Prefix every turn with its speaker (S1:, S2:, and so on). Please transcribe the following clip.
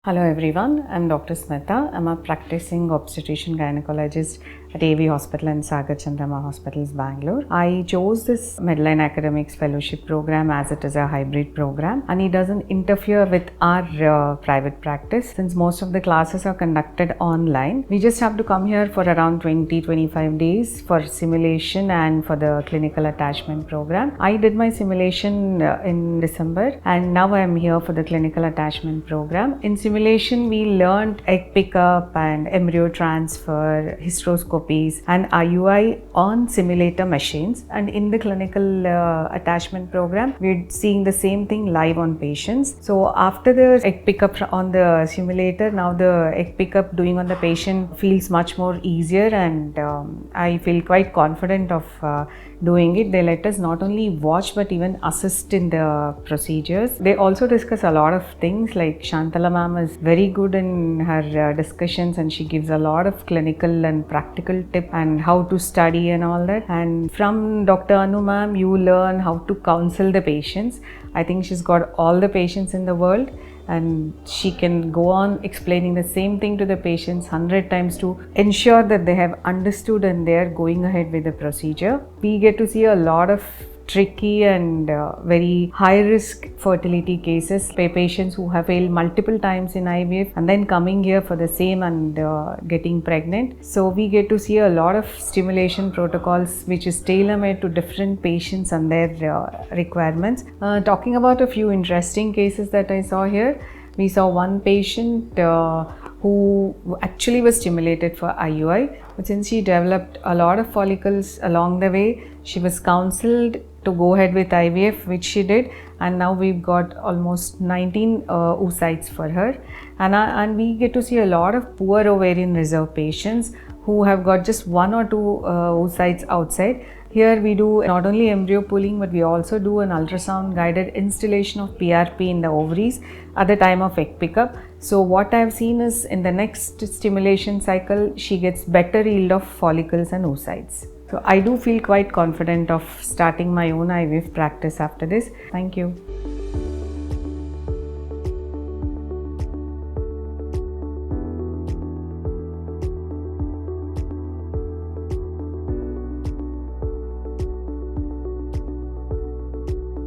S1: Hello everyone, I'm Dr. Smitha. I'm a practicing obstetrician gynecologist at AV Hospital and Sagar Chandrama Hospitals, Bangalore. I chose this Medline Academics fellowship program as it is a hybrid program and it doesn't interfere with our private practice since most of the classes are conducted online. We just have to come here for around 20-25 days for simulation and for the clinical attachment program. I did my simulation in December and now I'm here for the clinical attachment program. In simulation, we learned egg pickup and embryo transfer, hysteroscopies and IUI on simulator machines. And in the clinical attachment program, we're seeing the same thing live on patients. So after the egg pickup on the simulator, now the egg pickup doing on the patient feels much more easier and I feel quite confident of doing it. They let us not only watch but even assist in the procedures. They also discuss a lot of things like Shantala ma'am is very good in her discussions and she gives a lot of clinical and practical tip and how to study and all that. And from Dr. Anu ma'am, you learn how to counsel the patients. I think she's got all the patients in the world and she can go on explaining the same thing to the patients 100 times to ensure that they have understood and they are going ahead with the procedure. We get to see a lot of tricky and very high risk fertility cases, patients who have failed multiple times in IVF and then coming here for the same and getting pregnant. So we get to see a lot of stimulation protocols which is tailor-made to different patients and their requirements. Talking about a few interesting cases that I saw here, we saw one patient who actually was stimulated for IUI, but since she developed a lot of follicles along the way, she was counseled to go ahead with IVF, which she did, and now we've got almost 19 oocytes for her. And we get to see a lot of poor ovarian reserve patients who have got just one or two oocytes outside. Here we do not only embryo pooling, but we also do an ultrasound guided installation of PRP in the ovaries at the time of egg pickup. So what I have seen is in the next stimulation cycle, she gets better yield of follicles and oocytes. So I do feel quite confident of starting my own IVF practice after this. Thank you.